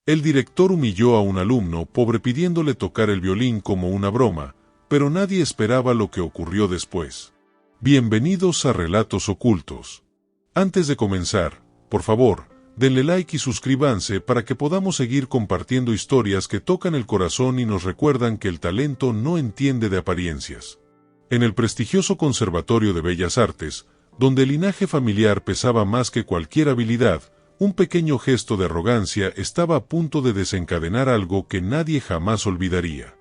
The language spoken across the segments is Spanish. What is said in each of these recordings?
El director humilló a un alumno pobre pidiéndole tocar el violín como una broma, pero nadie esperaba lo que ocurrió después. Bienvenidos a Relatos Ocultos. Antes de comenzar, por favor, denle like y suscríbanse para que podamos seguir compartiendo historias que tocan el corazón y nos recuerdan que el talento no entiende de apariencias. En el prestigioso Conservatorio de Bellas Artes, donde el linaje familiar pesaba más que cualquier habilidad, un pequeño gesto de arrogancia estaba a punto de desencadenar algo que nadie jamás olvidaría.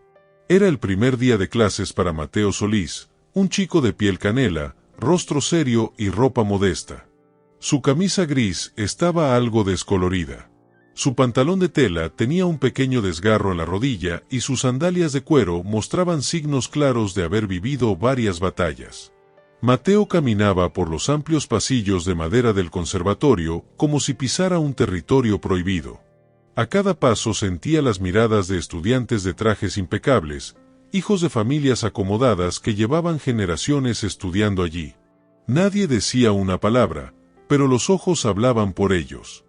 Era el primer día de clases para Mateo Solís, un chico de piel canela, rostro serio y ropa modesta. Su camisa gris estaba algo descolorida. Su pantalón de tela tenía un pequeño desgarro en la rodilla y sus sandalias de cuero mostraban signos claros de haber vivido varias batallas. Mateo caminaba por los amplios pasillos de madera del conservatorio como si pisara un territorio prohibido. A cada paso sentía las miradas de estudiantes de trajes impecables, hijos de familias acomodadas que llevaban generaciones estudiando allí. Nadie decía una palabra, pero los ojos hablaban por ellos.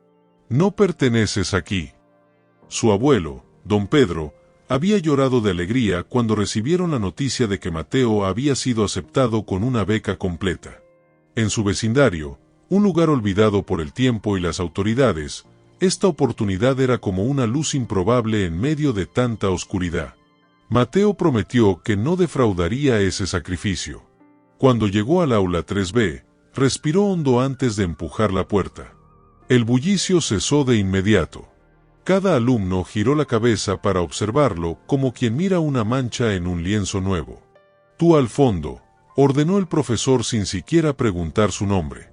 No perteneces aquí. Su abuelo, don Pedro, había llorado de alegría cuando recibieron la noticia de que Mateo había sido aceptado con una beca completa. En su vecindario, un lugar olvidado por el tiempo y las autoridades, esta oportunidad era como una luz improbable en medio de tanta oscuridad. Mateo prometió que no defraudaría ese sacrificio. Cuando llegó al aula 3B, respiró hondo antes de empujar la puerta. El bullicio cesó de inmediato. Cada alumno giró la cabeza para observarlo como quien mira una mancha en un lienzo nuevo. «Tú al fondo», ordenó el profesor sin siquiera preguntar su nombre.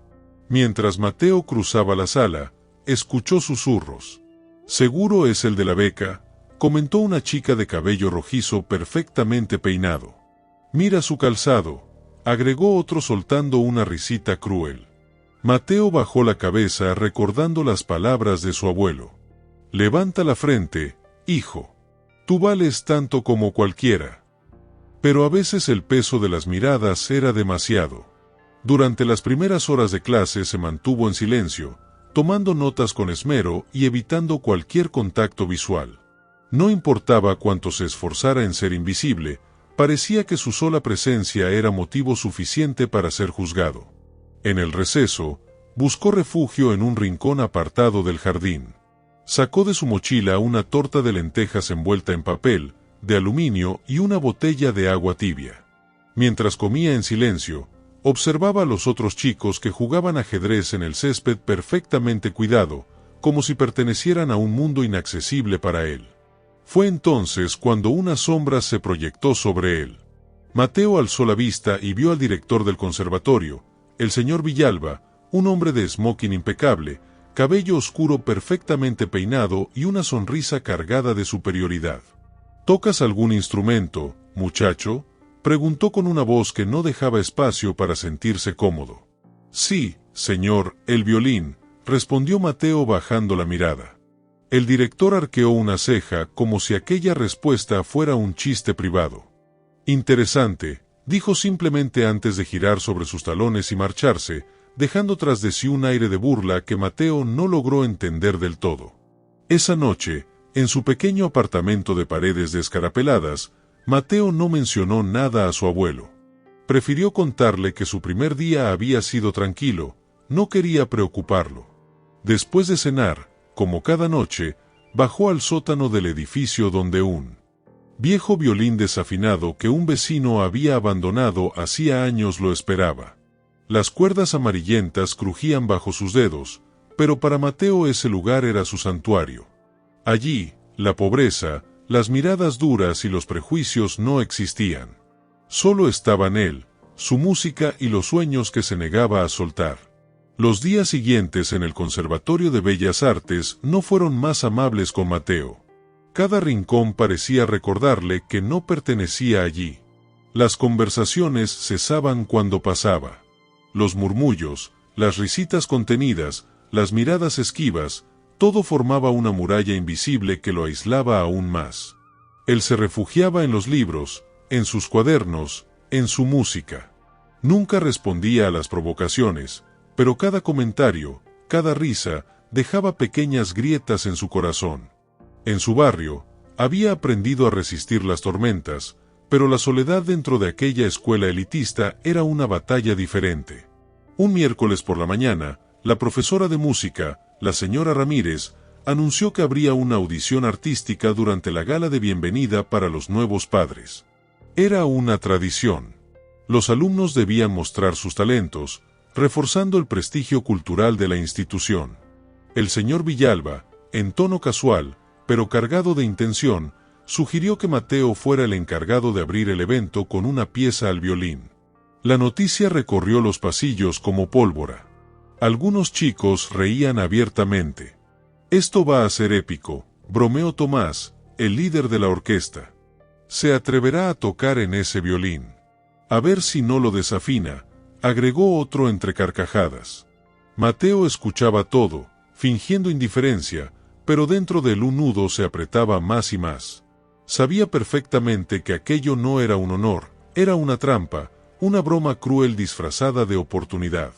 Mientras Mateo cruzaba la sala, escuchó susurros. «Seguro es el de la beca», comentó una chica de cabello rojizo perfectamente peinado. «Mira su calzado», agregó otro soltando una risita cruel. Mateo bajó la cabeza recordando las palabras de su abuelo. «Levanta la frente, hijo. Tú vales tanto como cualquiera». Pero a veces el peso de las miradas era demasiado. Durante las primeras horas de clase se mantuvo en silencio, tomando notas con esmero y evitando cualquier contacto visual. No importaba cuánto se esforzara en ser invisible, parecía que su sola presencia era motivo suficiente para ser juzgado. En el receso, buscó refugio en un rincón apartado del jardín. Sacó de su mochila una torta de lentejas envuelta en papel, de aluminio y una botella de agua tibia. Mientras comía en silencio, observaba a los otros chicos que jugaban ajedrez en el césped perfectamente cuidado, como si pertenecieran a un mundo inaccesible para él. Fue entonces cuando una sombra se proyectó sobre él. Mateo alzó la vista y vio al director del conservatorio, el señor Villalba, un hombre de smoking impecable, cabello oscuro perfectamente peinado y una sonrisa cargada de superioridad. «¿Tocas algún instrumento, muchacho?», preguntó con una voz que no dejaba espacio para sentirse cómodo. «Sí, señor, el violín», respondió Mateo bajando la mirada. El director arqueó una ceja como si aquella respuesta fuera un chiste privado. «Interesante», dijo simplemente antes de girar sobre sus talones y marcharse, dejando tras de sí un aire de burla que Mateo no logró entender del todo. Esa noche, en su pequeño apartamento de paredes descarapeladas, Mateo no mencionó nada a su abuelo. Prefirió contarle que su primer día había sido tranquilo, no quería preocuparlo. Después de cenar, como cada noche, bajó al sótano del edificio donde un viejo violín desafinado que un vecino había abandonado hacía años lo esperaba. Las cuerdas amarillentas crujían bajo sus dedos, pero para Mateo ese lugar era su santuario. Allí, la pobreza, las miradas duras y los prejuicios no existían. Solo estaban él, su música y los sueños que se negaba a soltar. Los días siguientes en el Conservatorio de Bellas Artes no fueron más amables con Mateo. Cada rincón parecía recordarle que no pertenecía allí. Las conversaciones cesaban cuando pasaba. Los murmullos, las risitas contenidas, las miradas esquivas, todo formaba una muralla invisible que lo aislaba aún más. Él se refugiaba en los libros, en sus cuadernos, en su música. Nunca respondía a las provocaciones, pero cada comentario, cada risa, dejaba pequeñas grietas en su corazón. En su barrio, había aprendido a resistir las tormentas, pero la soledad dentro de aquella escuela elitista era una batalla diferente. Un miércoles por la mañana, la profesora de música, la señora Ramírez, anunció que habría una audición artística durante la gala de bienvenida para los nuevos padres. Era una tradición. Los alumnos debían mostrar sus talentos, reforzando el prestigio cultural de la institución. El señor Villalba, en tono casual, pero cargado de intención, sugirió que Mateo fuera el encargado de abrir el evento con una pieza al violín. La noticia recorrió los pasillos como pólvora. Algunos chicos reían abiertamente. «Esto va a ser épico», bromeó Tomás, el líder de la orquesta. «Se atreverá a tocar en ese violín. A ver si no lo desafina», agregó otro entre carcajadas. Mateo escuchaba todo, fingiendo indiferencia, pero dentro de él un nudo se apretaba más y más. Sabía perfectamente que aquello no era un honor, era una trampa, una broma cruel disfrazada de oportunidad.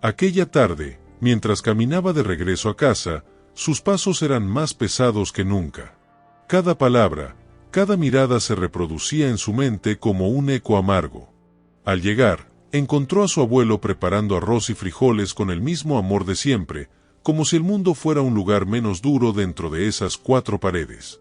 Aquella tarde, mientras caminaba de regreso a casa, sus pasos eran más pesados que nunca. Cada palabra, cada mirada se reproducía en su mente como un eco amargo. Al llegar, encontró a su abuelo preparando arroz y frijoles con el mismo amor de siempre, como si el mundo fuera un lugar menos duro dentro de esas cuatro paredes.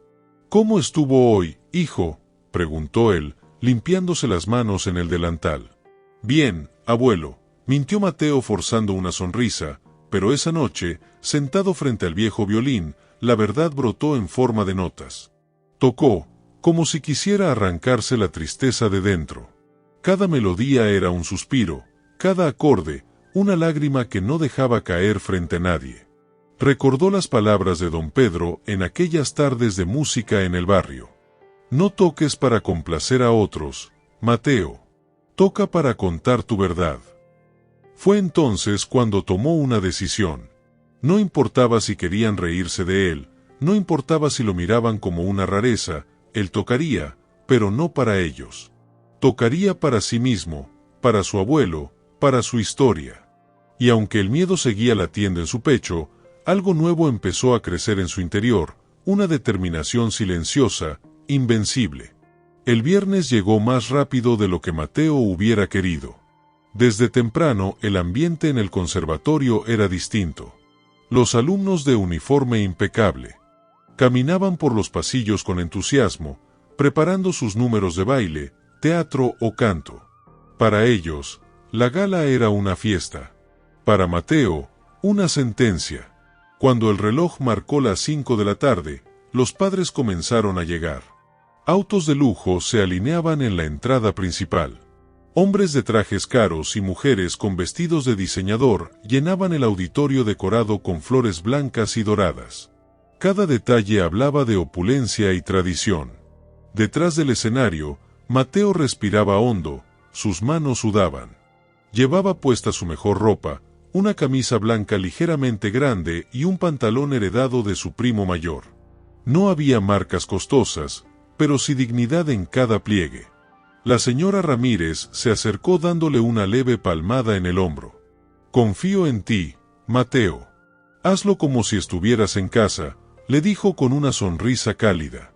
«¿Cómo estuvo hoy, hijo?», preguntó él, limpiándose las manos en el delantal. «Bien, abuelo», mintió Mateo forzando una sonrisa, pero esa noche, sentado frente al viejo violín, la verdad brotó en forma de notas. Tocó, como si quisiera arrancarse la tristeza de dentro. Cada melodía era un suspiro, cada acorde, una lágrima que no dejaba caer frente a nadie. Recordó las palabras de don Pedro en aquellas tardes de música en el barrio. «No toques para complacer a otros, Mateo. Toca para contar tu verdad». Fue entonces cuando tomó una decisión. No importaba si querían reírse de él, no importaba si lo miraban como una rareza, él tocaría, pero no para ellos. Tocaría para sí mismo, para su abuelo, para su historia. Y aunque el miedo seguía latiendo en su pecho, algo nuevo empezó a crecer en su interior, una determinación silenciosa, invencible. El viernes llegó más rápido de lo que Mateo hubiera querido. Desde temprano el ambiente en el conservatorio era distinto. Los alumnos de uniforme impecable caminaban por los pasillos con entusiasmo, preparando sus números de baile, teatro o canto. Para ellos, la gala era una fiesta. Para Mateo, una sentencia. Cuando el reloj marcó las 5 de la tarde, los padres comenzaron a llegar. Autos de lujo se alineaban en la entrada principal. Hombres de trajes caros y mujeres con vestidos de diseñador llenaban el auditorio decorado con flores blancas y doradas. Cada detalle hablaba de opulencia y tradición. Detrás del escenario, Mateo respiraba hondo, sus manos sudaban. Llevaba puesta su mejor ropa, una camisa blanca ligeramente grande y un pantalón heredado de su primo mayor. No había marcas costosas, pero sí dignidad en cada pliegue. La señora Ramírez se acercó dándole una leve palmada en el hombro. «Confío en ti, Mateo. Hazlo como si estuvieras en casa», le dijo con una sonrisa cálida.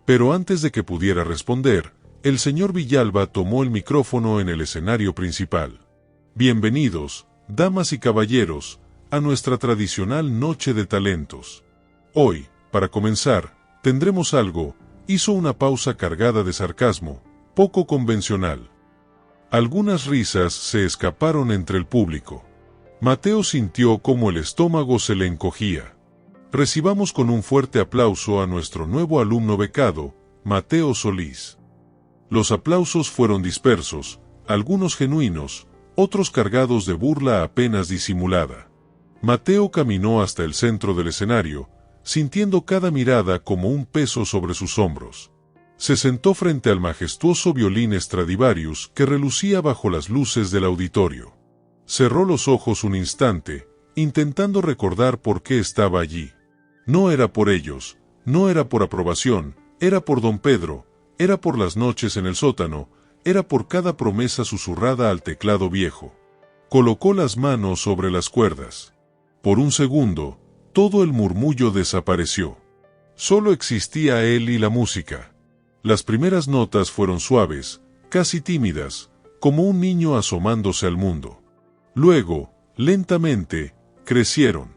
Pero antes de que pudiera responder, el señor Villalba tomó el micrófono en el escenario principal. «Bienvenidos, damas y caballeros, a nuestra tradicional noche de talentos. Hoy, para comenzar, tendremos algo», hizo una pausa cargada de sarcasmo, poco convencional. Algunas risas se escaparon entre el público. Mateo sintió cómo el estómago se le encogía. Recibamos con un fuerte aplauso a nuestro nuevo alumno becado, Mateo Solís. Los aplausos fueron dispersos, algunos genuinos, otros cargados de burla apenas disimulada. Mateo caminó hasta el centro del escenario, sintiendo cada mirada como un peso sobre sus hombros. Se sentó frente al majestuoso violín Stradivarius que relucía bajo las luces del auditorio. Cerró los ojos un instante, intentando recordar por qué estaba allí. No era por ellos, no era por aprobación, era por don Pedro, era por las noches en el sótano, era por cada promesa susurrada al teclado viejo. Colocó las manos sobre las cuerdas. Por un segundo, todo el murmullo desapareció. Solo existía él y la música. Las primeras notas fueron suaves, casi tímidas, como un niño asomándose al mundo. Luego, lentamente, crecieron.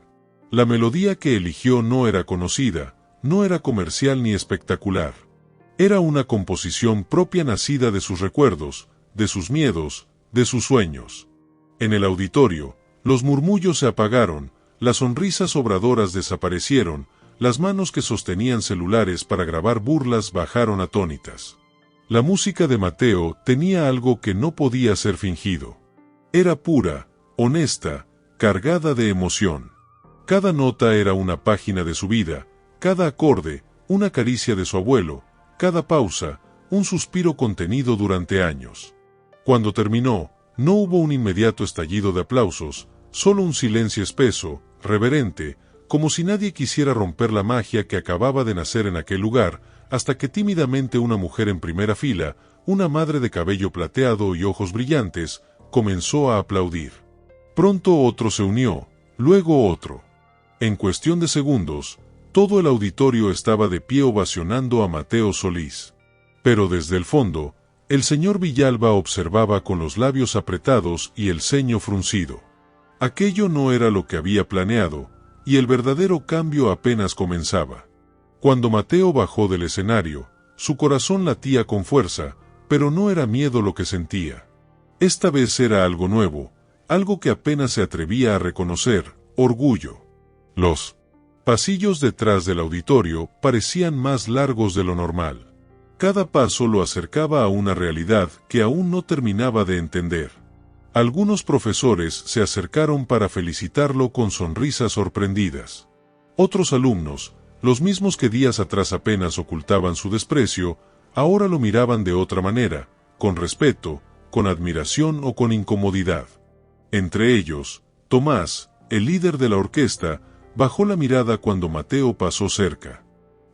La melodía que eligió no era conocida, no era comercial ni espectacular. Era una composición propia nacida de sus recuerdos, de sus miedos, de sus sueños. En el auditorio, los murmullos se apagaron, las sonrisas obradoras desaparecieron, las manos que sostenían celulares para grabar burlas bajaron atónitas. La música de Mateo tenía algo que no podía ser fingido. Era pura, honesta, cargada de emoción. Cada nota era una página de su vida, cada acorde, una caricia de su abuelo, cada pausa, un suspiro contenido durante años. Cuando terminó, no hubo un inmediato estallido de aplausos, solo un silencio espeso, reverente, como si nadie quisiera romper la magia que acababa de nacer en aquel lugar, hasta que tímidamente una mujer en primera fila, una madre de cabello plateado y ojos brillantes, comenzó a aplaudir. Pronto otro se unió, luego otro. En cuestión de segundos, todo el auditorio estaba de pie ovacionando a Mateo Solís. Pero desde el fondo, el señor Villalba observaba con los labios apretados y el ceño fruncido. Aquello no era lo que había planeado, y el verdadero cambio apenas comenzaba. Cuando Mateo bajó del escenario, su corazón latía con fuerza, pero no era miedo lo que sentía. Esta vez era algo nuevo, algo que apenas se atrevía a reconocer, orgullo. Los pasillos detrás del auditorio parecían más largos de lo normal. Cada paso lo acercaba a una realidad que aún no terminaba de entender. Algunos profesores se acercaron para felicitarlo con sonrisas sorprendidas. Otros alumnos, los mismos que días atrás apenas ocultaban su desprecio, ahora lo miraban de otra manera, con respeto, con admiración o con incomodidad. Entre ellos, Tomás, el líder de la orquesta, bajó la mirada cuando Mateo pasó cerca.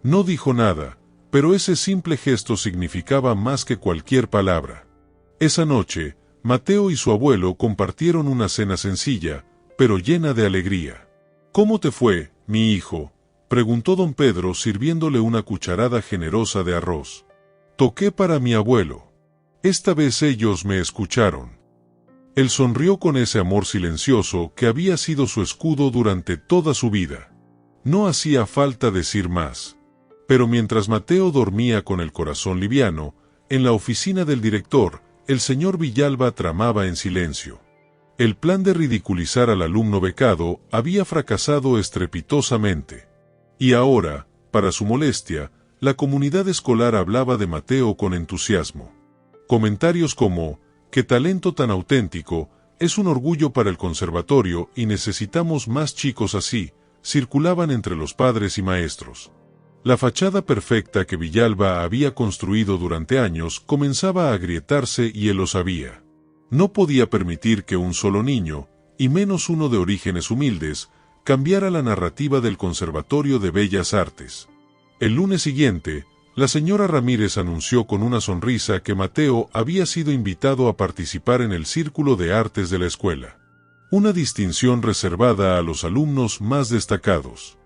No dijo nada, pero ese simple gesto significaba más que cualquier palabra. Esa noche, Mateo y su abuelo compartieron una cena sencilla, pero llena de alegría. «¿Cómo te fue, mi hijo?», preguntó don Pedro sirviéndole una cucharada generosa de arroz. «Toqué para mi abuelo. Esta vez ellos me escucharon». Él sonrió con ese amor silencioso que había sido su escudo durante toda su vida. No hacía falta decir más. Pero mientras Mateo dormía con el corazón liviano, en la oficina del director, el señor Villalba tramaba en silencio. El plan de ridiculizar al alumno becado había fracasado estrepitosamente. Y ahora, para su molestia, la comunidad escolar hablaba de Mateo con entusiasmo. Comentarios como: «Qué talento tan auténtico, es un orgullo para el conservatorio y necesitamos más chicos así», circulaban entre los padres y maestros. La fachada perfecta que Villalba había construido durante años comenzaba a agrietarse y él lo sabía. No podía permitir que un solo niño, y menos uno de orígenes humildes, cambiara la narrativa del Conservatorio de Bellas Artes. El lunes siguiente, la señora Ramírez anunció con una sonrisa que Mateo había sido invitado a participar en el Círculo de Artes de la escuela. Una distinción reservada a los alumnos más destacados.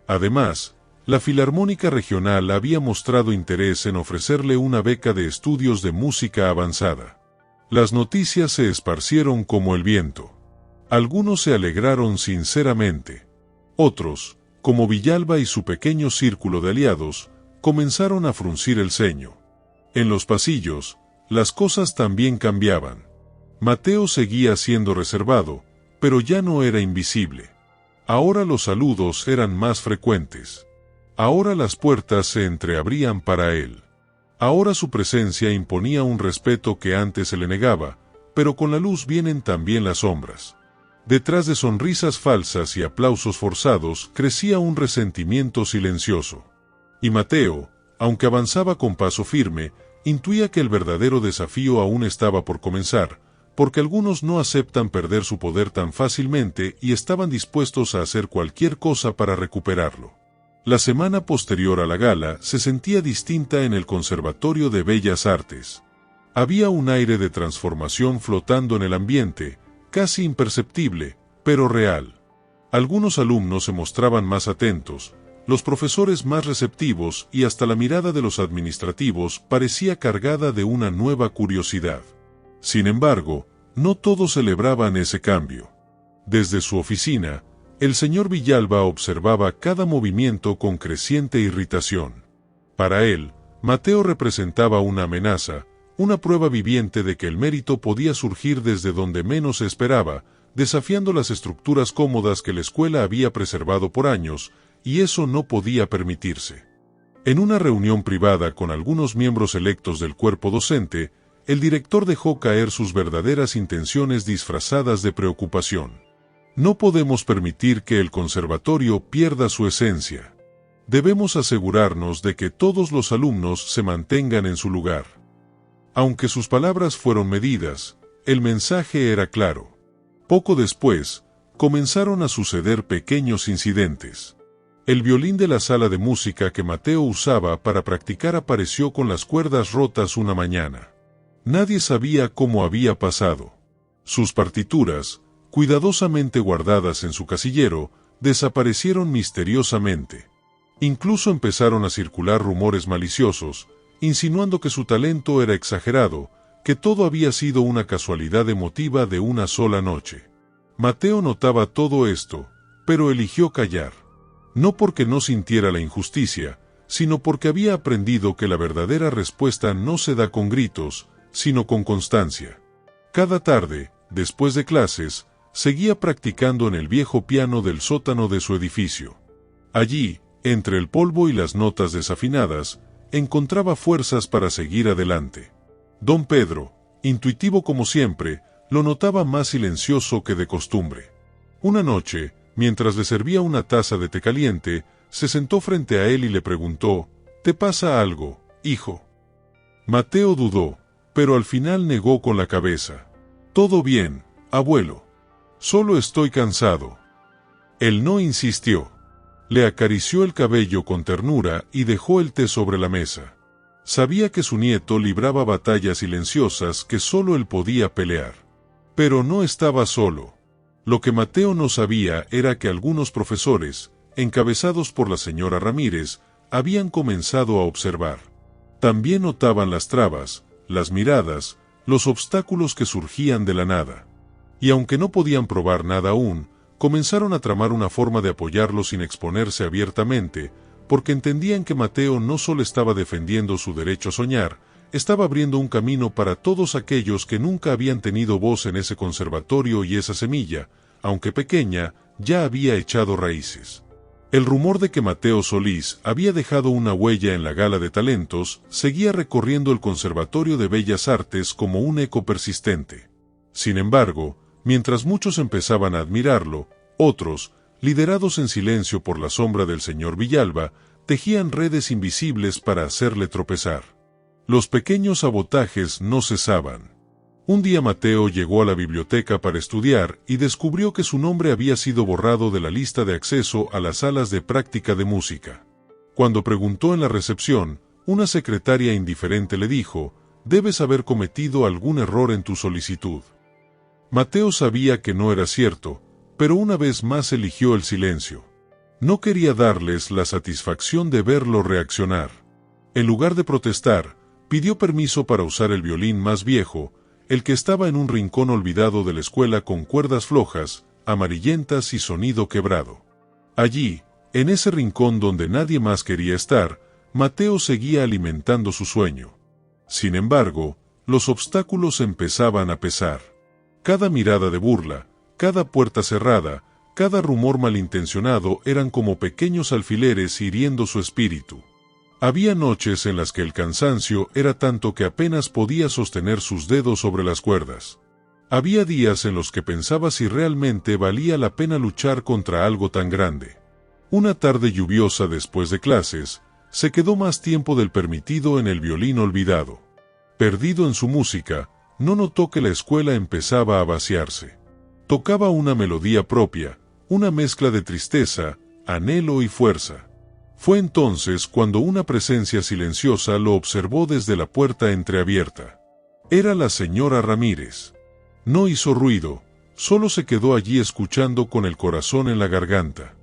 Además, la Filarmónica Regional había mostrado interés en ofrecerle una beca de estudios de música avanzada. Las noticias se esparcieron como el viento. Algunos se alegraron sinceramente. Otros, como Villalba y su pequeño círculo de aliados, comenzaron a fruncir el ceño. En los pasillos, las cosas también cambiaban. Mateo seguía siendo reservado, pero ya no era invisible. Ahora los saludos eran más frecuentes. Ahora las puertas se entreabrían para él. Ahora su presencia imponía un respeto que antes se le negaba, pero con la luz vienen también las sombras. Detrás de sonrisas falsas y aplausos forzados crecía un resentimiento silencioso. Y Mateo, aunque avanzaba con paso firme, intuía que el verdadero desafío aún estaba por comenzar, porque algunos no aceptan perder su poder tan fácilmente y estaban dispuestos a hacer cualquier cosa para recuperarlo. La semana posterior a la gala se sentía distinta en el Conservatorio de Bellas Artes. Había un aire de transformación flotando en el ambiente, casi imperceptible, pero real. Algunos alumnos se mostraban más atentos, los profesores más receptivos y hasta la mirada de los administrativos parecía cargada de una nueva curiosidad. Sin embargo, no todos celebraban ese cambio. Desde su oficina, el señor Villalba observaba cada movimiento con creciente irritación. Para él, Mateo representaba una amenaza, una prueba viviente de que el mérito podía surgir desde donde menos se esperaba, desafiando las estructuras cómodas que la escuela había preservado por años, y eso no podía permitirse. En una reunión privada con algunos miembros electos del cuerpo docente, el director dejó caer sus verdaderas intenciones disfrazadas de preocupación. No podemos permitir que el conservatorio pierda su esencia. Debemos asegurarnos de que todos los alumnos se mantengan en su lugar. Aunque sus palabras fueron medidas, el mensaje era claro. Poco después, comenzaron a suceder pequeños incidentes. El violín de la sala de música que Mateo usaba para practicar apareció con las cuerdas rotas una mañana. Nadie sabía cómo había pasado. Sus partituras, cuidadosamente guardadas en su casillero, desaparecieron misteriosamente. Incluso empezaron a circular rumores maliciosos, insinuando que su talento era exagerado, que todo había sido una casualidad emotiva de una sola noche. Mateo notaba todo esto, pero eligió callar. No porque no sintiera la injusticia, sino porque había aprendido que la verdadera respuesta no se da con gritos, sino con constancia. Cada tarde, después de clases, seguía practicando en el viejo piano del sótano de su edificio. Allí, entre el polvo y las notas desafinadas, encontraba fuerzas para seguir adelante. Don Pedro, intuitivo como siempre, lo notaba más silencioso que de costumbre. Una noche, mientras le servía una taza de té caliente, se sentó frente a él y le preguntó: ¿Te pasa algo, hijo? Mateo dudó, pero al final negó con la cabeza. Todo bien, abuelo. Solo estoy cansado. Él no insistió. Le acarició el cabello con ternura y dejó el té sobre la mesa. Sabía que su nieto libraba batallas silenciosas que solo él podía pelear. Pero no estaba solo. Lo que Mateo no sabía era que algunos profesores, encabezados por la señora Ramírez, habían comenzado a observar. También notaban las trabas, las miradas, los obstáculos que surgían de la nada. Y aunque no podían probar nada aún, comenzaron a tramar una forma de apoyarlo sin exponerse abiertamente, porque entendían que Mateo no solo estaba defendiendo su derecho a soñar, estaba abriendo un camino para todos aquellos que nunca habían tenido voz en ese conservatorio, y esa semilla, aunque pequeña, ya había echado raíces. El rumor de que Mateo Solís había dejado una huella en la gala de talentos seguía recorriendo el Conservatorio de Bellas Artes como un eco persistente. Sin embargo, mientras muchos empezaban a admirarlo, otros, liderados en silencio por la sombra del señor Villalba, tejían redes invisibles para hacerle tropezar. Los pequeños sabotajes no cesaban. Un día Mateo llegó a la biblioteca para estudiar y descubrió que su nombre había sido borrado de la lista de acceso a las salas de práctica de música. Cuando preguntó en la recepción, una secretaria indiferente le dijo: «Debes haber cometido algún error en tu solicitud». Mateo sabía que no era cierto, pero una vez más eligió el silencio. No quería darles la satisfacción de verlo reaccionar. En lugar de protestar, pidió permiso para usar el violín más viejo, el que estaba en un rincón olvidado de la escuela con cuerdas flojas, amarillentas y sonido quebrado. Allí, en ese rincón donde nadie más quería estar, Mateo seguía alimentando su sueño. Sin embargo, los obstáculos empezaban a pesar. Cada mirada de burla, cada puerta cerrada, cada rumor malintencionado eran como pequeños alfileres hiriendo su espíritu. Había noches en las que el cansancio era tanto que apenas podía sostener sus dedos sobre las cuerdas. Había días en los que pensaba si realmente valía la pena luchar contra algo tan grande. Una tarde lluviosa después de clases, se quedó más tiempo del permitido en el violín olvidado. Perdido en su música, no notó que la escuela empezaba a vaciarse. Tocaba una melodía propia, una mezcla de tristeza, anhelo y fuerza. Fue entonces cuando una presencia silenciosa lo observó desde la puerta entreabierta. Era la señora Ramírez. No hizo ruido, solo se quedó allí escuchando con el corazón en la garganta.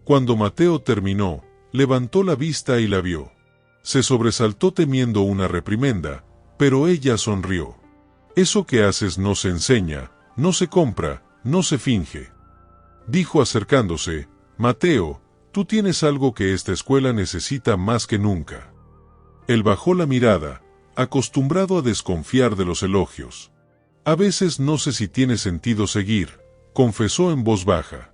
Cuando Mateo terminó, levantó la vista y la vio. Se sobresaltó temiendo una reprimenda, pero ella sonrió. «Eso que haces no se enseña, no se compra, no se finge», dijo acercándose. «Mateo, tú tienes algo que esta escuela necesita más que nunca». Él bajó la mirada, acostumbrado a desconfiar de los elogios. «A veces no sé si tiene sentido seguir», confesó en voz baja.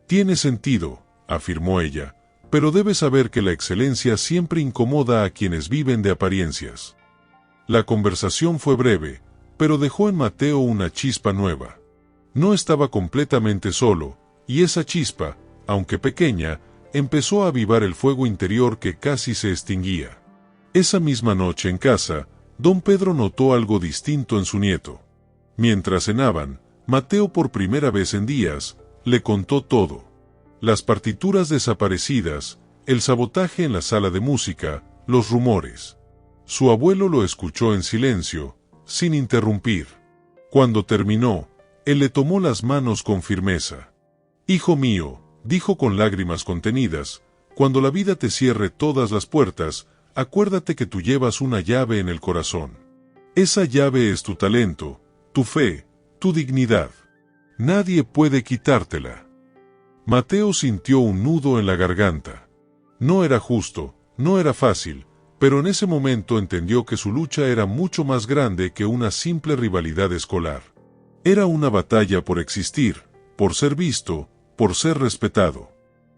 «Tiene sentido», afirmó ella, «pero debes saber que la excelencia siempre incomoda a quienes viven de apariencias». La conversación fue breve, pero dejó en Mateo una chispa nueva. No estaba completamente solo, y esa chispa, aunque pequeña, empezó a avivar el fuego interior que casi se extinguía. Esa misma noche en casa, don Pedro notó algo distinto en su nieto. Mientras cenaban, Mateo por primera vez en días, le contó todo. Las partituras desaparecidas, el sabotaje en la sala de música, los rumores. Su abuelo lo escuchó en silencio, sin interrumpir. Cuando terminó, él le tomó las manos con firmeza. «Hijo mío», dijo con lágrimas contenidas, «cuando la vida te cierre todas las puertas, acuérdate que tú llevas una llave en el corazón. Esa llave es tu talento, tu fe, tu dignidad. Nadie puede quitártela». Mateo sintió un nudo en la garganta. No era justo, no era fácil, pero en ese momento entendió que su lucha era mucho más grande que una simple rivalidad escolar. Era una batalla por existir, por ser visto, por ser respetado.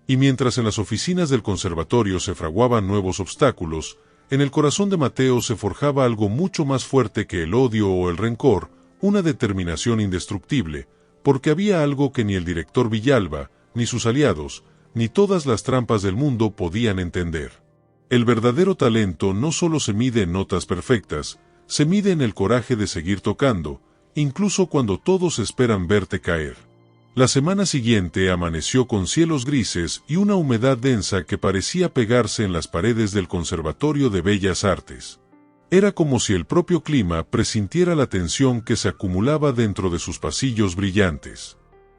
Y mientras en las oficinas del conservatorio se fraguaban nuevos obstáculos, en el corazón de Mateo se forjaba algo mucho más fuerte que el odio o el rencor, una determinación indestructible, porque había algo que ni el director Villalba, ni sus aliados, ni todas las trampas del mundo podían entender. El verdadero talento no solo se mide en notas perfectas, se mide en el coraje de seguir tocando, incluso cuando todos esperan verte caer. La semana siguiente amaneció con cielos grises y una humedad densa que parecía pegarse en las paredes del Conservatorio de Bellas Artes. Era como si el propio clima presintiera la tensión que se acumulaba dentro de sus pasillos brillantes.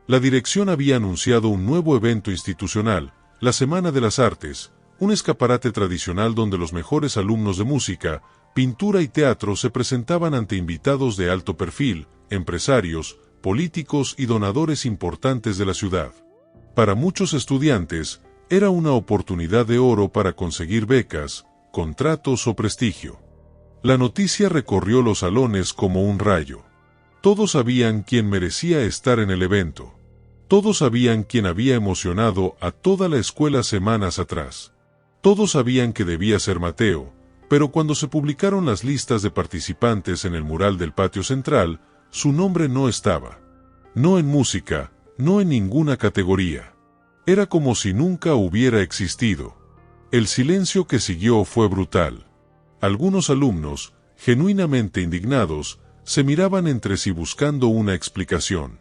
La dirección había anunciado un nuevo evento institucional, la Semana de las Artes, un escaparate tradicional donde los mejores alumnos de música, pintura y teatro se presentaban ante invitados de alto perfil, empresarios, políticos y donadores importantes de la ciudad. Para muchos estudiantes, era una oportunidad de oro para conseguir becas, contratos o prestigio. La noticia recorrió los salones como un rayo. Todos sabían quién merecía estar en el evento. Todos sabían quién había emocionado a toda la escuela semanas atrás. Todos sabían que debía ser Mateo, pero cuando se publicaron las listas de participantes en el mural del patio central, su nombre no estaba. No en música, no en ninguna categoría. Era como si nunca hubiera existido. El silencio que siguió fue brutal. Algunos alumnos, genuinamente indignados, se miraban entre sí buscando una explicación.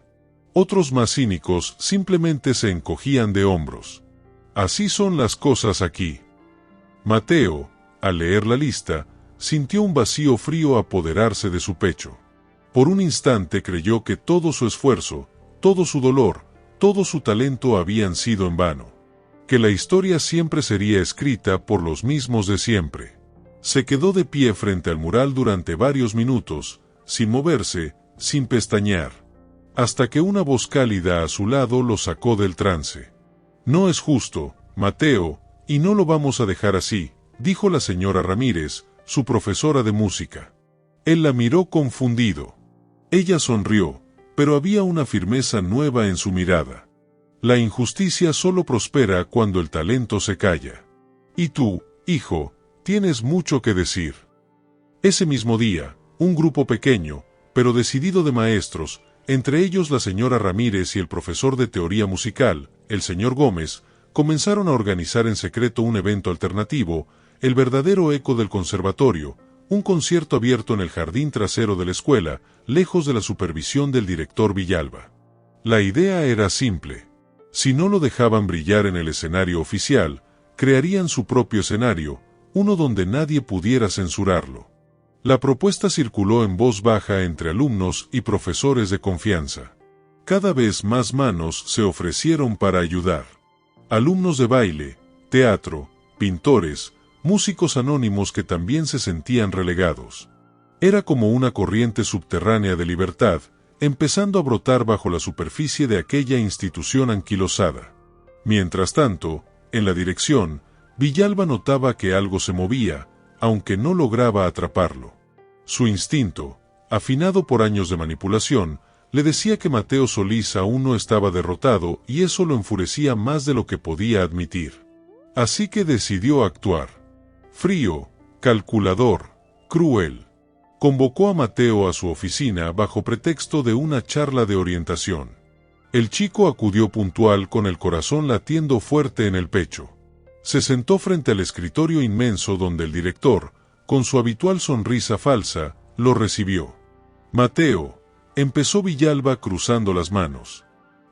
Otros más cínicos simplemente se encogían de hombros. Así son las cosas aquí. Mateo, al leer la lista, sintió un vacío frío apoderarse de su pecho. Por un instante creyó que todo su esfuerzo, todo su dolor, todo su talento habían sido en vano. Que la historia siempre sería escrita por los mismos de siempre. Se quedó de pie frente al mural durante varios minutos, sin moverse, sin pestañear. Hasta que una voz cálida a su lado lo sacó del trance. «No es justo, Mateo, y no lo vamos a dejar así», dijo la señora Ramírez, su profesora de música. Él la miró confundido. Ella sonrió, pero había una firmeza nueva en su mirada. La injusticia solo prospera cuando el talento se calla. Y tú, hijo, tienes mucho que decir. Ese mismo día, un grupo pequeño, pero decidido de maestros, entre ellos la señora Ramírez y el profesor de teoría musical, el señor Gómez, comenzaron a organizar en secreto un evento alternativo, el verdadero eco del conservatorio, un concierto abierto en el jardín trasero de la escuela, lejos de la supervisión del director Villalba. La idea era simple. Si no lo dejaban brillar en el escenario oficial, crearían su propio escenario, uno donde nadie pudiera censurarlo. La propuesta circuló en voz baja entre alumnos y profesores de confianza. Cada vez más manos se ofrecieron para ayudar. Alumnos de baile, teatro, pintores, músicos anónimos que también se sentían relegados. Era como una corriente subterránea de libertad, empezando a brotar bajo la superficie de aquella institución anquilosada. Mientras tanto, en la dirección, Villalba notaba que algo se movía, aunque no lograba atraparlo. Su instinto, afinado por años de manipulación, le decía que Mateo Solís aún no estaba derrotado y eso lo enfurecía más de lo que podía admitir. Así que decidió actuar. Frío, calculador, cruel. Convocó a Mateo a su oficina bajo pretexto de una charla de orientación. El chico acudió puntual con el corazón latiendo fuerte en el pecho. Se sentó frente al escritorio inmenso donde el director, con su habitual sonrisa falsa, lo recibió. «Mateo», empezó Villalba cruzando las manos.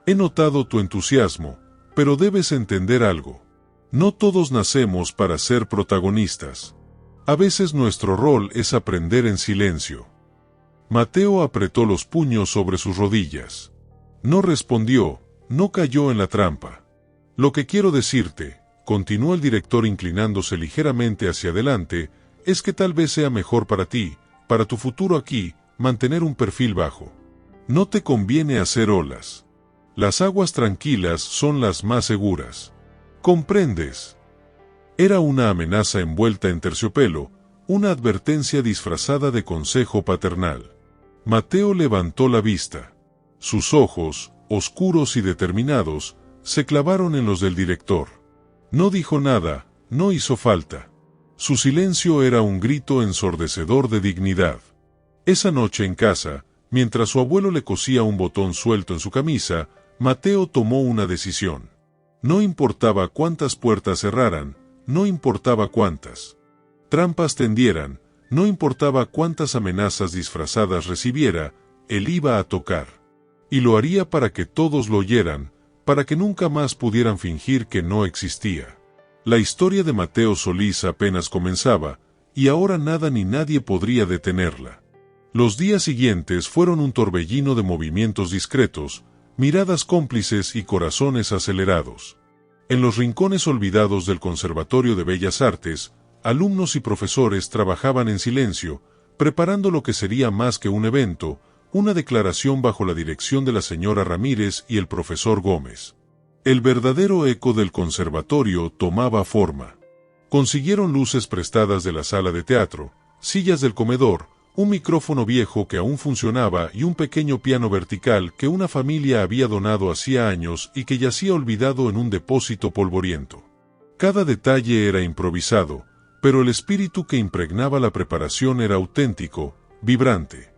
«He notado tu entusiasmo, pero debes entender algo. No todos nacemos para ser protagonistas. A veces nuestro rol es aprender en silencio». Mateo apretó los puños sobre sus rodillas. No respondió, no cayó en la trampa. «Lo que quiero decirte», continuó el director inclinándose ligeramente hacia adelante, «es que tal vez sea mejor para ti, para tu futuro aquí, mantener un perfil bajo. No te conviene hacer olas. Las aguas tranquilas son las más seguras. ¿Comprendes?». Era una amenaza envuelta en terciopelo, una advertencia disfrazada de consejo paternal. Mateo levantó la vista. Sus ojos, oscuros y determinados, se clavaron en los del director. No dijo nada, no hizo falta. Su silencio era un grito ensordecedor de dignidad. Esa noche en casa, mientras su abuelo le cosía un botón suelto en su camisa, Mateo tomó una decisión. No importaba cuántas puertas cerraran, no importaba cuántas trampas tendieran, no importaba cuántas amenazas disfrazadas recibiera, él iba a tocar. Y lo haría para que todos lo oyeran, para que nunca más pudieran fingir que no existía. La historia de Mateo Solís apenas comenzaba, y ahora nada ni nadie podría detenerla. Los días siguientes fueron un torbellino de movimientos discretos, miradas cómplices y corazones acelerados. En los rincones olvidados del Conservatorio de Bellas Artes, alumnos y profesores trabajaban en silencio, preparando lo que sería más que un evento, una declaración bajo la dirección de la señora Ramírez y el profesor Gómez. El verdadero eco del conservatorio tomaba forma. Consiguieron luces prestadas de la sala de teatro, sillas del comedor, un micrófono viejo que aún funcionaba y un pequeño piano vertical que una familia había donado hacía años y que yacía olvidado en un depósito polvoriento. Cada detalle era improvisado, pero el espíritu que impregnaba la preparación era auténtico, vibrante.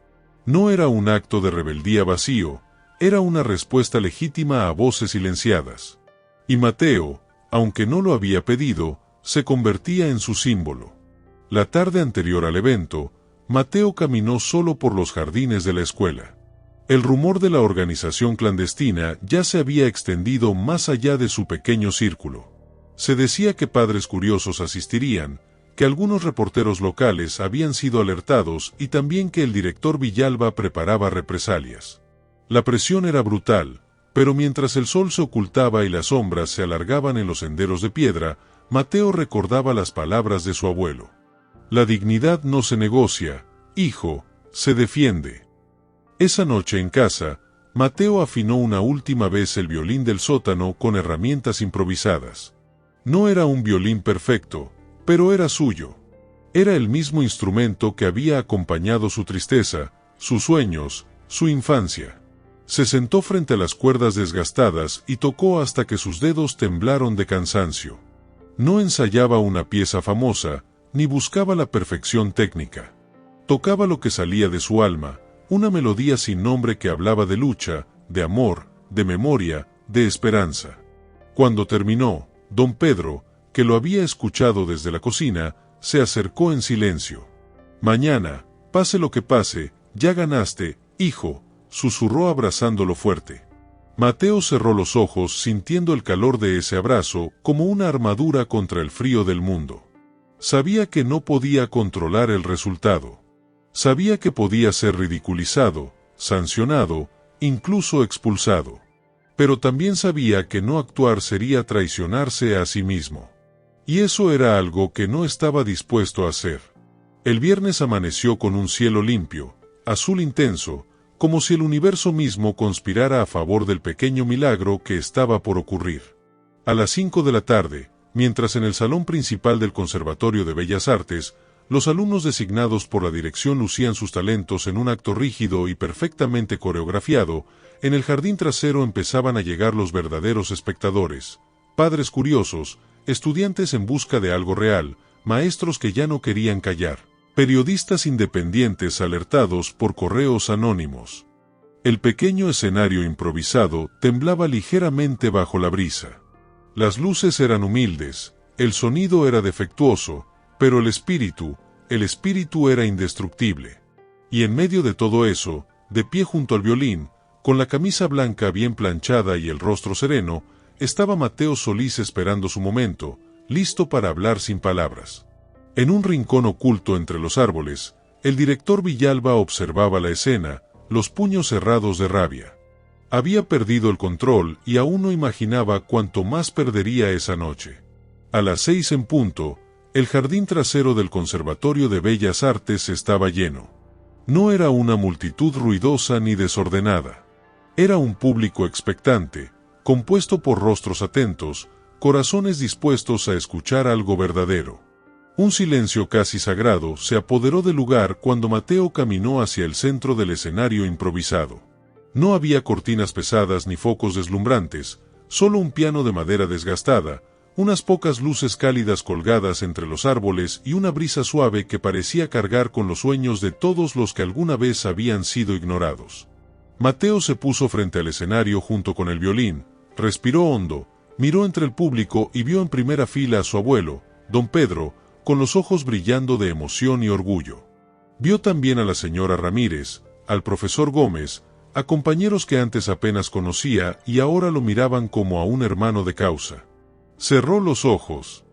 No era un acto de rebeldía vacío, era una respuesta legítima a voces silenciadas. Y Mateo, aunque no lo había pedido, se convertía en su símbolo. La tarde anterior al evento, Mateo caminó solo por los jardines de la escuela. El rumor de la organización clandestina ya se había extendido más allá de su pequeño círculo. Se decía que padres curiosos asistirían, que algunos reporteros locales habían sido alertados y también que el director Villalba preparaba represalias. La presión era brutal, pero mientras el sol se ocultaba y las sombras se alargaban en los senderos de piedra, Mateo recordaba las palabras de su abuelo. La dignidad no se negocia, hijo, se defiende. Esa noche en casa, Mateo afinó una última vez el violín del sótano con herramientas improvisadas. No era un violín perfecto, pero era suyo. Era el mismo instrumento que había acompañado su tristeza, sus sueños, su infancia. Se sentó frente a las cuerdas desgastadas y tocó hasta que sus dedos temblaron de cansancio. No ensayaba una pieza famosa, ni buscaba la perfección técnica. Tocaba lo que salía de su alma, una melodía sin nombre que hablaba de lucha, de amor, de memoria, de esperanza. Cuando terminó, don Pedro, que lo había escuchado desde la cocina, se acercó en silencio. «Mañana, pase lo que pase, ya ganaste, hijo», susurró abrazándolo fuerte. Mateo cerró los ojos sintiendo el calor de ese abrazo como una armadura contra el frío del mundo. Sabía que no podía controlar el resultado. Sabía que podía ser ridiculizado, sancionado, incluso expulsado. Pero también sabía que no actuar sería traicionarse a sí mismo. Y eso era algo que no estaba dispuesto a hacer. El viernes amaneció con un cielo limpio, azul intenso, como si el universo mismo conspirara a favor del pequeño milagro que estaba por ocurrir. A las 5 de la tarde, mientras en el salón principal del Conservatorio de Bellas Artes, los alumnos designados por la dirección lucían sus talentos en un acto rígido y perfectamente coreografiado, en el jardín trasero empezaban a llegar los verdaderos espectadores, padres curiosos, estudiantes en busca de algo real, maestros que ya no querían callar, periodistas independientes alertados por correos anónimos. El pequeño escenario improvisado temblaba ligeramente bajo la brisa. Las luces eran humildes, el sonido era defectuoso, pero el espíritu era indestructible. Y en medio de todo eso, de pie junto al violín, con la camisa blanca bien planchada y el rostro sereno, estaba Mateo Solís esperando su momento, listo para hablar sin palabras. En un rincón oculto entre los árboles, el director Villalba observaba la escena, los puños cerrados de rabia. Había perdido el control y aún no imaginaba cuánto más perdería esa noche. A las 6 en punto, el jardín trasero del Conservatorio de Bellas Artes estaba lleno. No era una multitud ruidosa ni desordenada. Era un público expectante, compuesto por rostros atentos, corazones dispuestos a escuchar algo verdadero. Un silencio casi sagrado se apoderó del lugar cuando Mateo caminó hacia el centro del escenario improvisado. No había cortinas pesadas ni focos deslumbrantes, solo un piano de madera desgastada, unas pocas luces cálidas colgadas entre los árboles y una brisa suave que parecía cargar con los sueños de todos los que alguna vez habían sido ignorados. Mateo se puso frente al escenario junto con el violín, respiró hondo, miró entre el público y vio en primera fila a su abuelo, don Pedro, con los ojos brillando de emoción y orgullo. Vio también a la señora Ramírez, al profesor Gómez, a compañeros que antes apenas conocía y ahora lo miraban como a un hermano de causa. Cerró los ojos,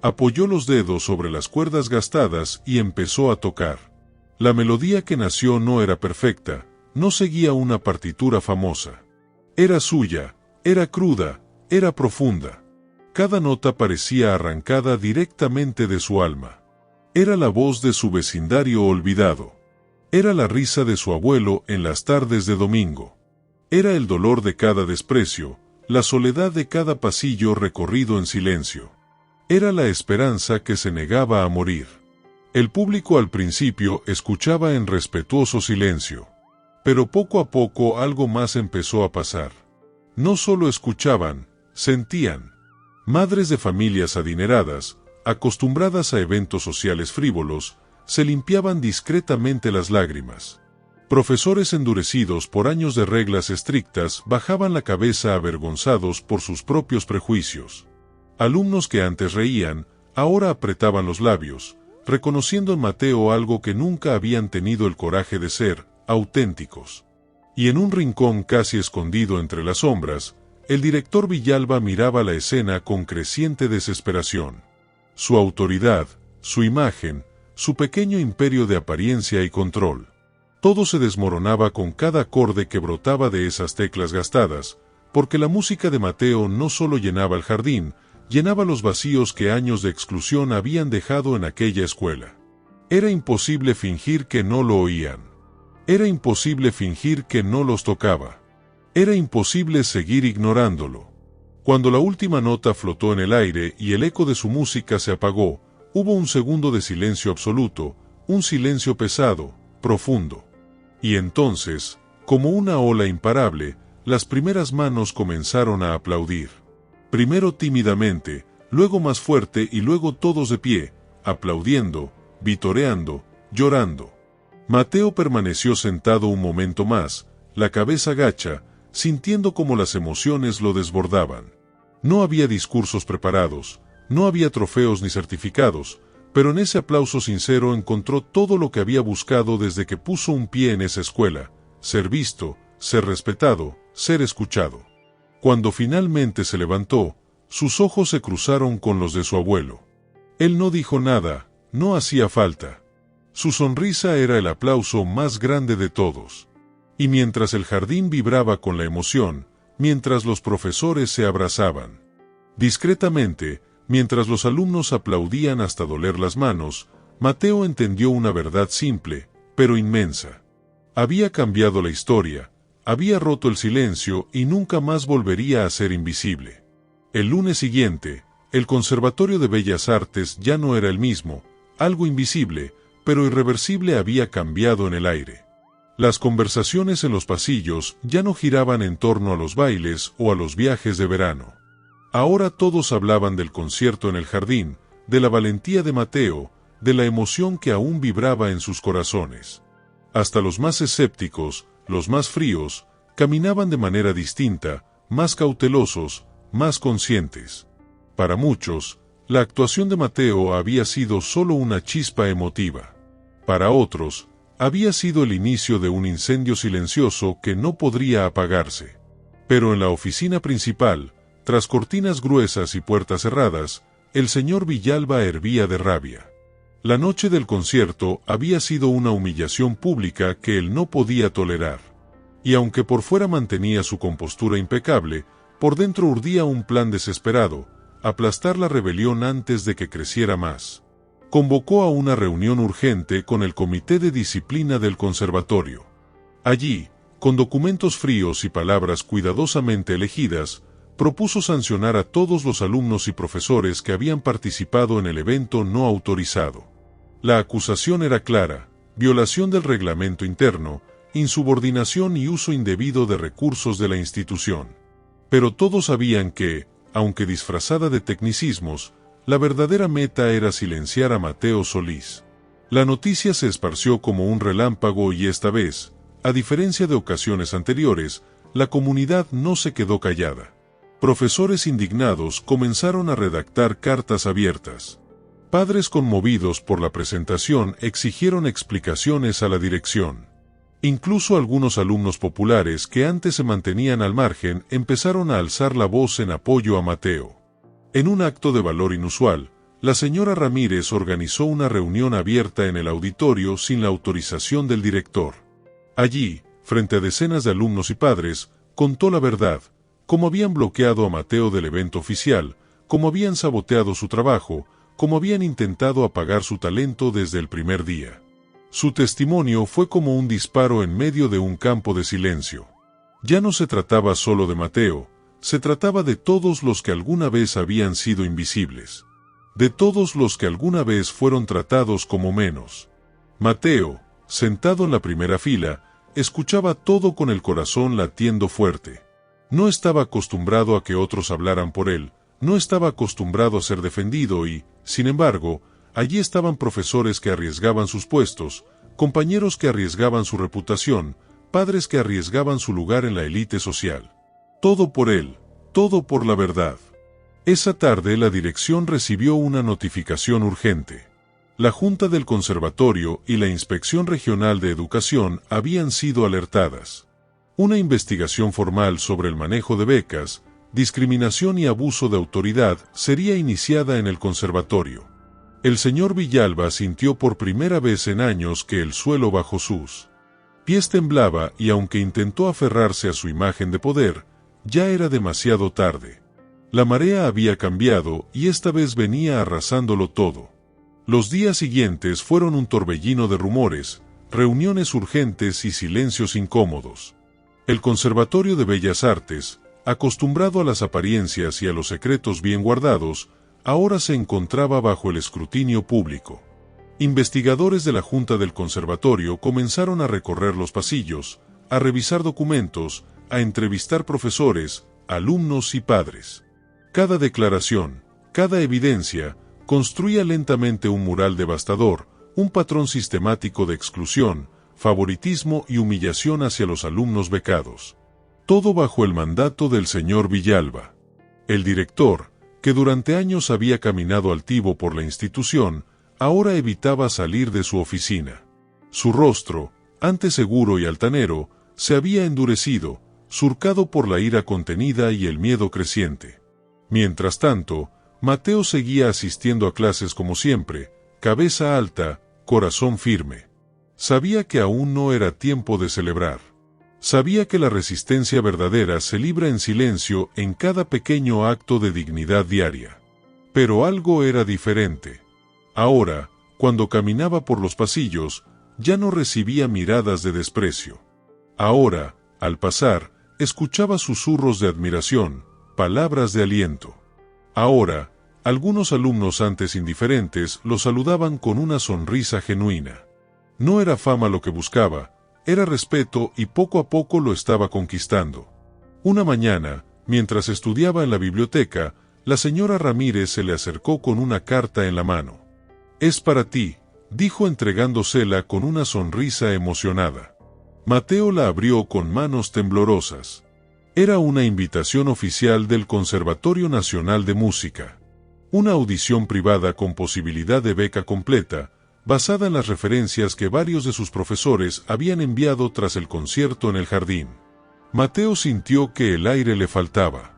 apoyó los dedos sobre las cuerdas gastadas y empezó a tocar. La melodía que nació no era perfecta, no seguía una partitura famosa. Era suya, era cruda, era profunda. Cada nota parecía arrancada directamente de su alma. Era la voz de su vecindario olvidado. Era la risa de su abuelo en las tardes de domingo. Era el dolor de cada desprecio, la soledad de cada pasillo recorrido en silencio. Era la esperanza que se negaba a morir. El público al principio escuchaba en respetuoso silencio. Pero poco a poco algo más empezó a pasar. No solo escuchaban, sentían. Madres de familias adineradas, acostumbradas a eventos sociales frívolos, se limpiaban discretamente las lágrimas. Profesores endurecidos por años de reglas estrictas bajaban la cabeza avergonzados por sus propios prejuicios. Alumnos que antes reían, ahora apretaban los labios, reconociendo en Mateo algo que nunca habían tenido el coraje de ser, auténticos. Y en un rincón casi escondido entre las sombras, el director Villalba miraba la escena con creciente desesperación. Su autoridad, su imagen, su pequeño imperio de apariencia y control. Todo se desmoronaba con cada acorde que brotaba de esas teclas gastadas, porque la música de Mateo no solo llenaba el jardín, llenaba los vacíos que años de exclusión habían dejado en aquella escuela. Era imposible fingir que no lo oían. Era imposible fingir que no los tocaba. Era imposible seguir ignorándolo. Cuando la última nota flotó en el aire y el eco de su música se apagó, hubo un segundo de silencio absoluto, un silencio pesado, profundo. Y entonces, como una ola imparable, las primeras manos comenzaron a aplaudir. Primero tímidamente, luego más fuerte y luego todos de pie, aplaudiendo, vitoreando, llorando. Mateo permaneció sentado un momento más, la cabeza gacha, sintiendo como las emociones lo desbordaban. No había discursos preparados, no había trofeos ni certificados, pero en ese aplauso sincero encontró todo lo que había buscado desde que puso un pie en esa escuela: ser visto, ser respetado, ser escuchado. Cuando finalmente se levantó, sus ojos se cruzaron con los de su abuelo. Él no dijo nada, no hacía falta. Su sonrisa era el aplauso más grande de todos. Y mientras el jardín vibraba con la emoción, mientras los profesores se abrazaban, discretamente, Mientras los alumnos aplaudían hasta doler las manos, Mateo entendió una verdad simple, pero inmensa. Había cambiado la historia, había roto el silencio y nunca más volvería a ser invisible. El lunes siguiente, el Conservatorio de Bellas Artes ya no era el mismo, algo invisible, pero irreversible había cambiado en el aire. Las conversaciones en los pasillos ya no giraban en torno a los bailes o a los viajes de verano. Ahora todos hablaban del concierto en el jardín, de la valentía de Mateo, de la emoción que aún vibraba en sus corazones. Hasta los más escépticos, los más fríos, caminaban de manera distinta, más cautelosos, más conscientes. Para muchos, la actuación de Mateo había sido solo una chispa emotiva. Para otros, había sido el inicio de un incendio silencioso que no podría apagarse. Pero en la oficina principal, tras cortinas gruesas y puertas cerradas, el señor Villalba hervía de rabia. La noche del concierto había sido una humillación pública que él no podía tolerar. Y aunque por fuera mantenía su compostura impecable, por dentro urdía un plan desesperado: aplastar la rebelión antes de que creciera más. Convocó a una reunión urgente con el Comité de Disciplina del Conservatorio. Allí, con documentos fríos y palabras cuidadosamente elegidas, propuso sancionar a todos los alumnos y profesores que habían participado en el evento no autorizado. La acusación era clara: violación del reglamento interno, insubordinación y uso indebido de recursos de la institución. Pero todos sabían que, aunque disfrazada de tecnicismos, la verdadera meta era silenciar a Mateo Solís. La noticia se esparció como un relámpago y esta vez, a diferencia de ocasiones anteriores, la comunidad no se quedó callada. Profesores indignados comenzaron a redactar cartas abiertas. Padres conmovidos por la presentación exigieron explicaciones a la dirección. Incluso algunos alumnos populares que antes se mantenían al margen empezaron a alzar la voz en apoyo a Mateo. En un acto de valor inusual, la señora Ramírez organizó una reunión abierta en el auditorio sin la autorización del director. Allí, frente a decenas de alumnos y padres, contó la verdad: cómo habían bloqueado a Mateo del evento oficial, cómo habían saboteado su trabajo, cómo habían intentado apagar su talento desde el primer día. Su testimonio fue como un disparo en medio de un campo de silencio. Ya no se trataba solo de Mateo, se trataba de todos los que alguna vez habían sido invisibles. De todos los que alguna vez fueron tratados como menos. Mateo, sentado en la primera fila, escuchaba todo con el corazón latiendo fuerte. No estaba acostumbrado a que otros hablaran por él, no estaba acostumbrado a ser defendido y, sin embargo, allí estaban profesores que arriesgaban sus puestos, compañeros que arriesgaban su reputación, padres que arriesgaban su lugar en la élite social. Todo por él, todo por la verdad. Esa tarde la dirección recibió una notificación urgente. La Junta del Conservatorio y la Inspección Regional de Educación habían sido alertadas. Una investigación formal sobre el manejo de becas, discriminación y abuso de autoridad sería iniciada en el conservatorio. El señor Villalba sintió por primera vez en años que el suelo bajo sus pies temblaba y aunque intentó aferrarse a su imagen de poder, ya era demasiado tarde. La marea había cambiado y esta vez venía arrasándolo todo. Los días siguientes fueron un torbellino de rumores, reuniones urgentes y silencios incómodos. El Conservatorio de Bellas Artes, acostumbrado a las apariencias y a los secretos bien guardados, ahora se encontraba bajo el escrutinio público. Investigadores de la Junta del Conservatorio comenzaron a recorrer los pasillos, a revisar documentos, a entrevistar profesores, alumnos y padres. Cada declaración, cada evidencia, construía lentamente un mural devastador, un patrón sistemático de exclusión, favoritismo y humillación hacia los alumnos becados. Todo bajo el mandato del señor Villalba. El director, que durante años había caminado altivo por la institución, ahora evitaba salir de su oficina. Su rostro, antes seguro y altanero, se había endurecido, surcado por la ira contenida y el miedo creciente. Mientras tanto, Mateo seguía asistiendo a clases como siempre, cabeza alta, corazón firme. Sabía que aún no era tiempo de celebrar. Sabía que la resistencia verdadera se libra en silencio en cada pequeño acto de dignidad diaria. Pero algo era diferente. Ahora, cuando caminaba por los pasillos, ya no recibía miradas de desprecio. Ahora, al pasar, escuchaba susurros de admiración, palabras de aliento. Ahora, algunos alumnos antes indiferentes lo saludaban con una sonrisa genuina. No era fama lo que buscaba, era respeto y poco a poco lo estaba conquistando. Una mañana, mientras estudiaba en la biblioteca, la señora Ramírez se le acercó con una carta en la mano. «Es para ti», dijo entregándosela con una sonrisa emocionada. Mateo la abrió con manos temblorosas. Era una invitación oficial del Conservatorio Nacional de Música. Una audición privada con posibilidad de beca completa, basada en las referencias que varios de sus profesores habían enviado tras el concierto en el jardín. Mateo sintió que el aire le faltaba.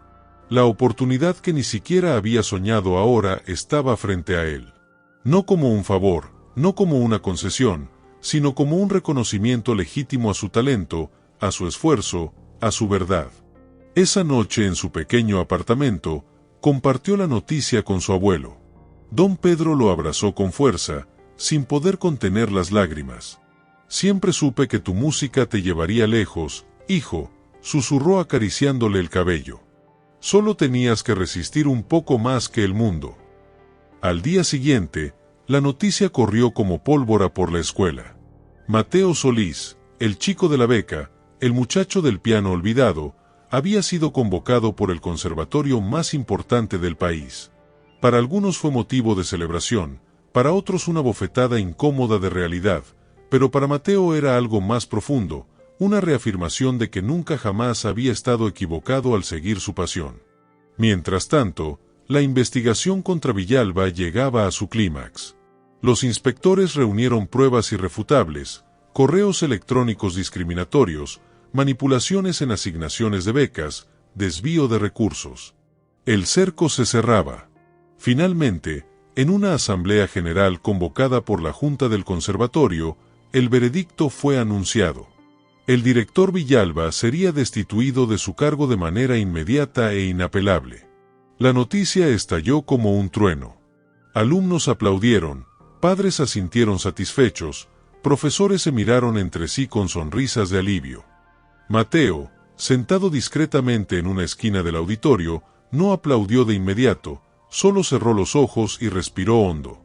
La oportunidad que ni siquiera había soñado ahora estaba frente a él. No como un favor, no como una concesión, sino como un reconocimiento legítimo a su talento, a su esfuerzo, a su verdad. Esa noche en su pequeño apartamento, compartió la noticia con su abuelo. Don Pedro lo abrazó con fuerza, sin poder contener las lágrimas. «Siempre supe que tu música te llevaría lejos, hijo», susurró acariciándole el cabello. «Solo tenías que resistir un poco más que el mundo». Al día siguiente, la noticia corrió como pólvora por la escuela. Mateo Solís, el chico de la beca, el muchacho del piano olvidado, había sido convocado por el conservatorio más importante del país. Para algunos fue motivo de celebración, para otros una bofetada incómoda de realidad, pero para Mateo era algo más profundo, una reafirmación de que nunca jamás había estado equivocado al seguir su pasión. Mientras tanto, la investigación contra Villalba llegaba a su clímax. Los inspectores reunieron pruebas irrefutables, correos electrónicos discriminatorios, manipulaciones en asignaciones de becas, desvío de recursos. El cerco se cerraba. Finalmente, en una asamblea general convocada por la Junta del Conservatorio, el veredicto fue anunciado. El director Villalba sería destituido de su cargo de manera inmediata e inapelable. La noticia estalló como un trueno. Alumnos aplaudieron, padres asintieron satisfechos, profesores se miraron entre sí con sonrisas de alivio. Mateo, sentado discretamente en una esquina del auditorio, no aplaudió de inmediato, solo cerró los ojos y respiró hondo.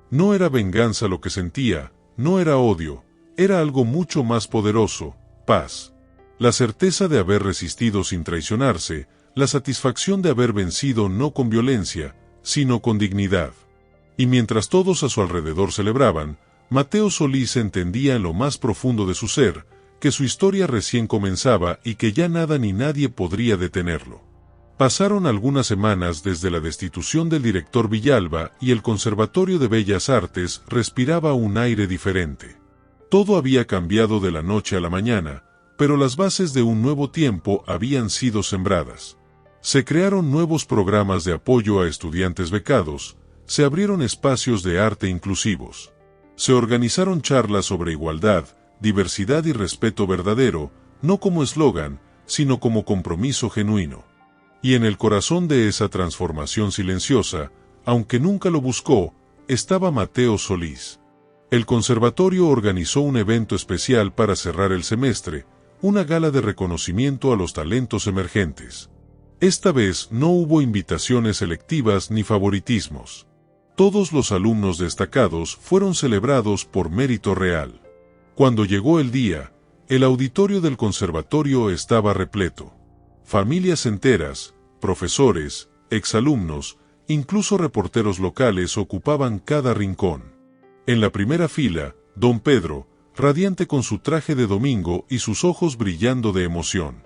No era venganza lo que sentía, no era odio, era algo mucho más poderoso, paz. La certeza de haber resistido sin traicionarse, la satisfacción de haber vencido no con violencia, sino con dignidad. Y mientras todos a su alrededor celebraban, Mateo Solís entendía en lo más profundo de su ser, que su historia recién comenzaba y que ya nada ni nadie podría detenerlo. Pasaron algunas semanas desde la destitución del director Villalba y el Conservatorio de Bellas Artes respiraba un aire diferente. Todo había cambiado de la noche a la mañana, pero las bases de un nuevo tiempo habían sido sembradas. Se crearon nuevos programas de apoyo a estudiantes becados, se abrieron espacios de arte inclusivos. Se organizaron charlas sobre igualdad, diversidad y respeto verdadero, no como eslogan, sino como compromiso genuino. Y en el corazón de esa transformación silenciosa, aunque nunca lo buscó, estaba Mateo Solís. El conservatorio organizó un evento especial para cerrar el semestre, una gala de reconocimiento a los talentos emergentes. Esta vez no hubo invitaciones selectivas ni favoritismos. Todos los alumnos destacados fueron celebrados por mérito real. Cuando llegó el día, el auditorio del conservatorio estaba repleto. Familias enteras, profesores, exalumnos, incluso reporteros locales ocupaban cada rincón. En la primera fila, don Pedro, radiante con su traje de domingo y sus ojos brillando de emoción.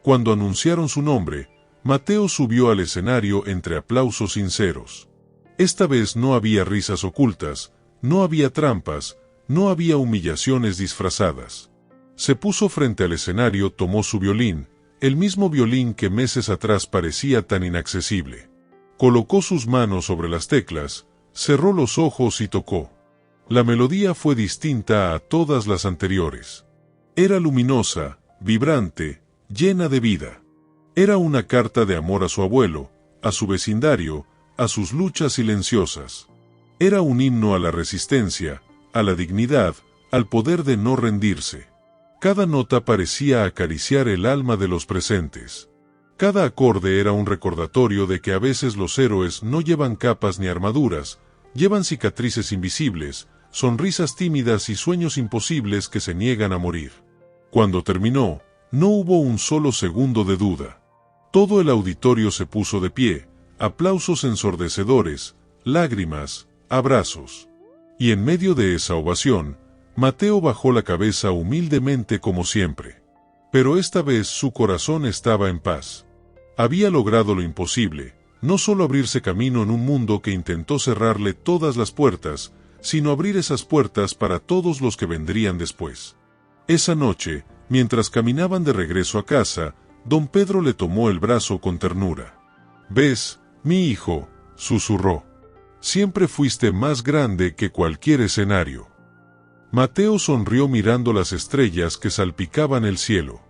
Cuando anunciaron su nombre, Mateo subió al escenario entre aplausos sinceros. Esta vez no había risas ocultas, no había trampas, no había humillaciones disfrazadas. Se puso frente al escenario, tomó su violín, el mismo violín que meses atrás parecía tan inaccesible. Colocó sus manos sobre las teclas, cerró los ojos y tocó. La melodía fue distinta a todas las anteriores. Era luminosa, vibrante, llena de vida. Era una carta de amor a su abuelo, a su vecindario, a sus luchas silenciosas. Era un himno a la resistencia, a la dignidad, al poder de no rendirse. Cada nota parecía acariciar el alma de los presentes. Cada acorde era un recordatorio de que a veces los héroes no llevan capas ni armaduras, llevan cicatrices invisibles, sonrisas tímidas y sueños imposibles que se niegan a morir. Cuando terminó, no hubo un solo segundo de duda. Todo el auditorio se puso de pie, aplausos ensordecedores, lágrimas, abrazos. Y en medio de esa ovación, Mateo bajó la cabeza humildemente como siempre. Pero esta vez su corazón estaba en paz. Había logrado lo imposible, no solo abrirse camino en un mundo que intentó cerrarle todas las puertas, sino abrir esas puertas para todos los que vendrían después. Esa noche, mientras caminaban de regreso a casa, don Pedro le tomó el brazo con ternura. «¿Ves, mi hijo?», susurró. «Siempre fuiste más grande que cualquier escenario». Mateo sonrió mirando las estrellas que salpicaban el cielo.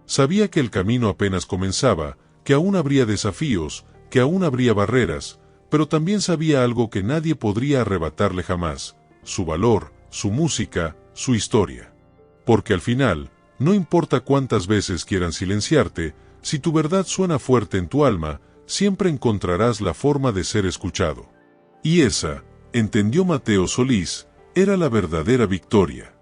Sabía que el camino apenas comenzaba, que aún habría desafíos, que aún habría barreras, pero también sabía algo que nadie podría arrebatarle jamás: su valor, su música, su historia. Porque al final, no importa cuántas veces quieran silenciarte, si tu verdad suena fuerte en tu alma, siempre encontrarás la forma de ser escuchado. Y esa, entendió Mateo Solís, era la verdadera victoria.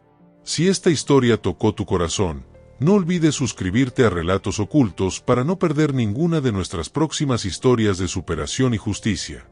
Si esta historia tocó tu corazón, no olvides suscribirte a Relatos Ocultos para no perder ninguna de nuestras próximas historias de superación y justicia.